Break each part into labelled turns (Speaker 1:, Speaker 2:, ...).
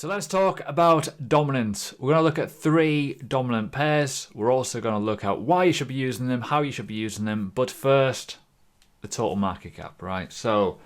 Speaker 1: So let's talk about dominance. We're going to look at 3 dominant pairs. We're also going to look at why you should be using them, how you should be using them. But first, the total market cap, right? So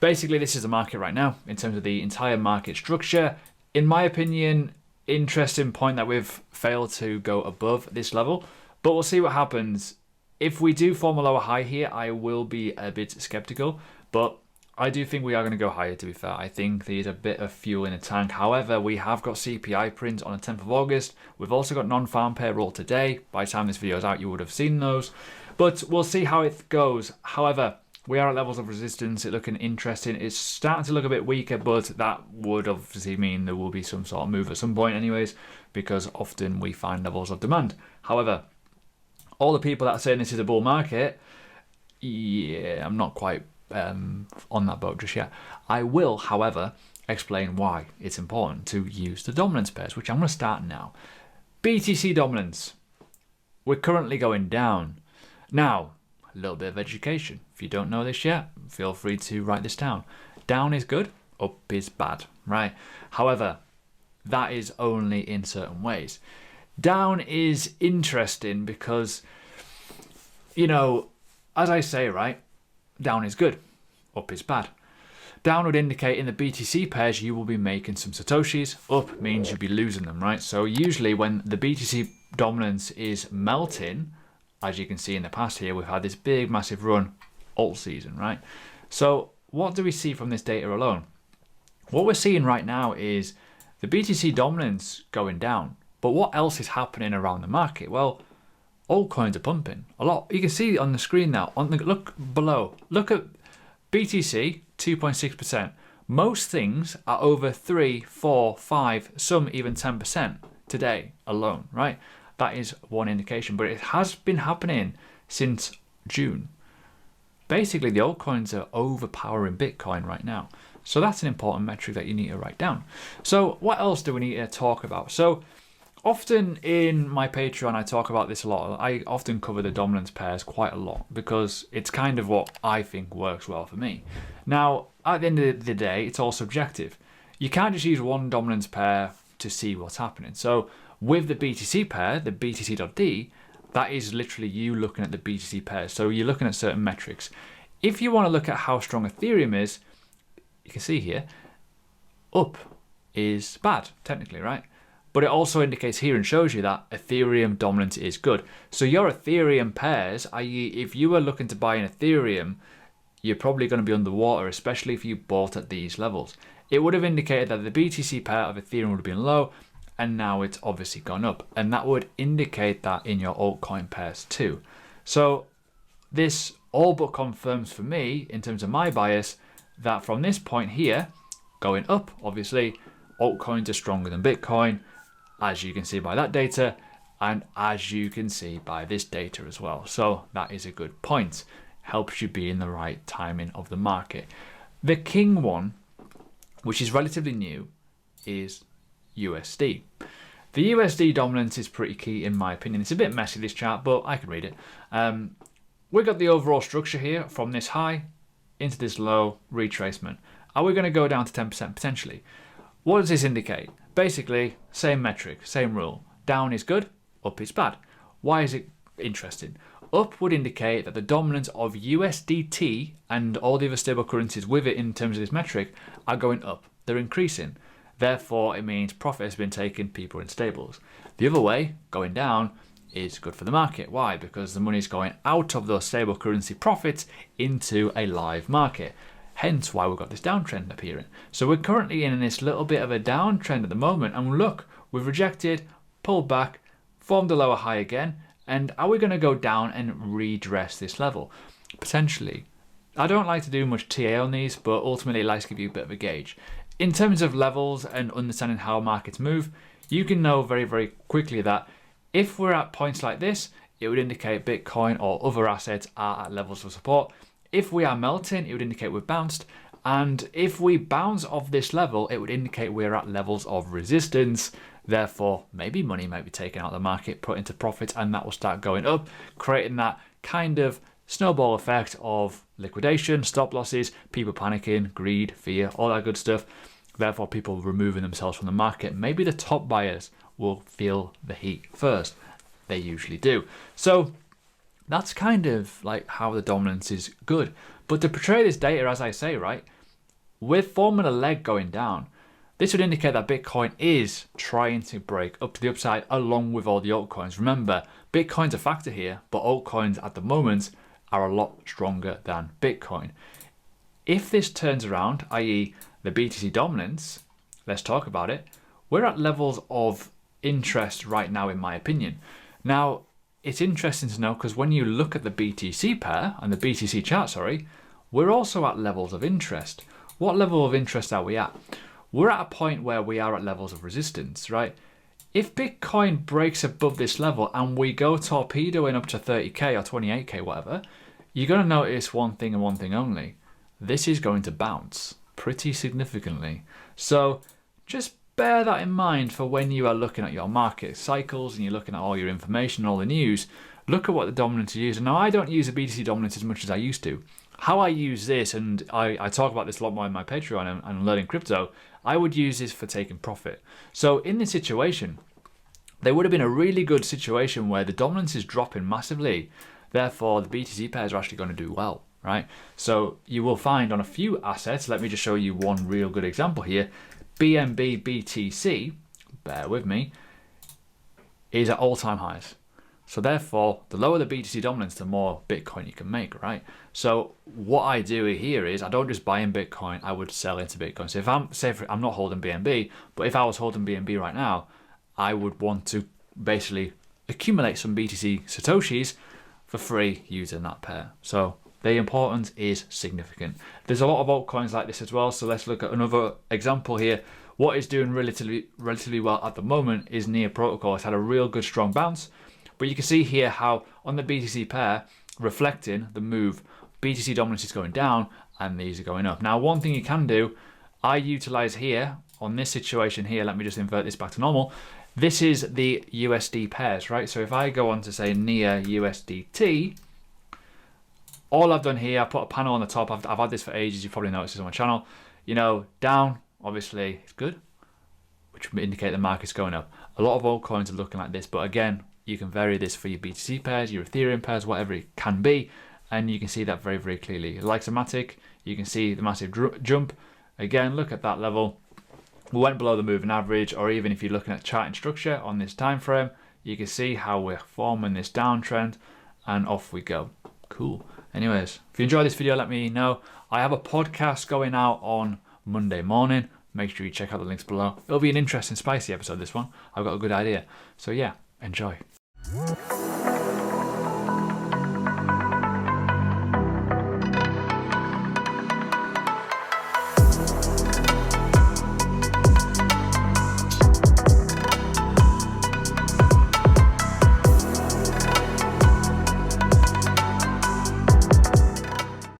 Speaker 1: basically, this is the market right now in terms of the entire market structure. In my opinion, interesting point that we've failed to go above this level. But we'll see what happens. If we do form a lower high here, I will be a bit skeptical. But I do think we are going to go higher, to be fair. I think there's a bit of fuel in the tank. However, we have got CPI print on the 10th of August. We've also got non-farm payroll today. By the time this video is out, you would have seen those. But we'll see how it goes. However, we are at levels of resistance. It's looking interesting. It's starting to look a bit weaker, but that would obviously mean there will be some sort of move at some point anyways, because often we find levels of demand. However, all the people that are saying this is a bull market, yeah, I'm not quite on that boat just yet. I will, however, explain why it's important to use the dominance pairs, which I'm going to start now. BTC Dominance. We're currently going down. Now, a little bit of education. If you don't know this yet, feel free to write this down. Down is good, up is bad, right? However, that is only in certain ways. Down is interesting because, you know, as I say, right, down is good, up is bad. Down would indicate in the BTC pairs you will be making some satoshis. Up means you'll be losing them, right? So usually when the BTC dominance is melting, as you can see in the past here, we've had this big massive run alt season, right? So what do we see from this data alone? What we're seeing right now is the BTC dominance going down. But what else is happening around the market? Well, altcoins are pumping a lot. You can see on the screen now. Look below. Look at BTC, 2.6%. Most things are over 3, 4, 5, some even 10% today alone, right? That is one indication, but it has been happening since June. Basically, the altcoins are overpowering Bitcoin right now. So that's an important metric that you need to write down. So what else do we need to talk about? So often in my Patreon, I talk about this a lot. I often cover the dominance pairs quite a lot because it's kind of what I think works well for me. Now, at the end of the day, it's all subjective. You can't just use one dominance pair to see what's happening. So with the BTC pair, the BTC.D, that is literally you looking at the BTC pairs. So you're looking at certain metrics. If you want to look at how strong Ethereum is, you can see here, up is bad, technically, right? But it also indicates here and shows you that Ethereum dominance is good. So your Ethereum pairs, i.e. if you were looking to buy an Ethereum, you're probably going to be underwater, especially if you bought at these levels. It would have indicated that the BTC pair of Ethereum would have been low, and now it's obviously gone up. And that would indicate that in your altcoin pairs too. So this all but confirms for me, in terms of my bias, that from this point here, going up, obviously, altcoins are stronger than Bitcoin, as you can see by that data, and as you can see by this data as well. So that is a good point. Helps you be in the right timing of the market. The king one, which is relatively new, is USD. The USD dominance is pretty key in my opinion. It's a bit messy, this chart, but I can read it. We've got the overall structure here from this high into this low retracement. Are we going to go down to 10% potentially? What does this indicate? Basically, same metric, same rule. Down is good, up is bad. Why is it interesting? Up would indicate that the dominance of USDT and all the other stable currencies with it in terms of this metric are going up. They're increasing. Therefore, it means profit has been taken, people are in stables. The other way, going down, is good for the market. Why? Because the money is going out of those stable currency profits into a live market. Hence why we've got this downtrend appearing. So we're currently in this little bit of a downtrend at the moment. And look, we've rejected, pulled back, formed a lower high again. And are we going to go down and redress this level? Potentially. I don't like to do much TA on these, but ultimately it likes to give you a bit of a gauge. In terms of levels and understanding how markets move, you can know very, very quickly that if we're at points like this, it would indicate Bitcoin or other assets are at levels of support. If we are melting, it would indicate we've bounced. And if we bounce off this level, it would indicate we're at levels of resistance. Therefore, maybe money might be taken out of the market, put into profits, and that will start going up, creating that kind of snowball effect of liquidation, stop losses, people panicking, greed, fear, all that good stuff. Therefore, people removing themselves from the market. Maybe the top buyers will feel the heat first. They usually do. So that's kind of like how the dominance is good. But to portray this data, as I say, right, with forming a leg going down, this would indicate that Bitcoin is trying to break up to the upside along with all the altcoins. Remember, Bitcoin's a factor here, but altcoins at the moment are a lot stronger than Bitcoin. If this turns around, i.e. the BTC Dominance, let's talk about it, we're at levels of interest right now, in my opinion. Now, it's interesting to know because when you look at the BTC pair and the BTC chart, sorry, we're also at levels of interest. What level of interest are we at? We're at a point where we are at levels of resistance, right? If Bitcoin breaks above this level and we go torpedoing up to 30k or 28k, whatever, you're going to notice one thing and one thing only. This is going to bounce pretty significantly. So just bear that in mind for when you are looking at your market cycles and you're looking at all your information, all the news. Look at what the dominance is using. Now, I don't use the BTC Dominance as much as I used to. How I use this, and I talk about this a lot more in my Patreon and learning crypto, I would use this for taking profit. So in this situation, there would have been a really good situation where the dominance is dropping massively. Therefore, the BTC pairs are actually going to do well, right? So you will find on a few assets, let me just show you one real good example here. BNB BTC, bear with me, is at all-time highs. So therefore, the lower the BTC dominance, the more Bitcoin you can make, right? So what I do here is I don't just buy in Bitcoin, I would sell into Bitcoin. So if I'm not holding BNB, but if I was holding BNB right now, I would want to basically accumulate some BTC Satoshis for free using that pair. So the importance is significant. There's a lot of altcoins like this as well. So let's look at another example here. What is doing relatively well at the moment is Near Protocol. It's had a real good strong bounce. But you can see here how on the BTC pair, reflecting the move, BTC dominance is going down and these are going up. Now, one thing you can do, I utilize here on this situation here, let me just invert this back to normal. This is the USD pairs, right? So if I go on to say near USDT, all I've done here, I put a panel on the top. I've had this for ages. You've probably noticed this on my channel. You know, down, obviously, it's good, which would indicate the market's going up. A lot of altcoins are looking like this, but again, you can vary this for your BTC pairs, your Ethereum pairs, whatever it can be, and you can see that very, very clearly. Like Somatic, you can see the massive jump. Again, look at that level. We went below the moving average, or even if you're looking at charting structure on this time frame, you can see how we're forming this downtrend, and off we go. Cool. Anyways, if you enjoyed this video, let me know. I have a podcast going out on Monday morning. Make sure you check out the links below. It'll be an interesting, spicy episode, this one. I've got a good idea. So yeah, enjoy.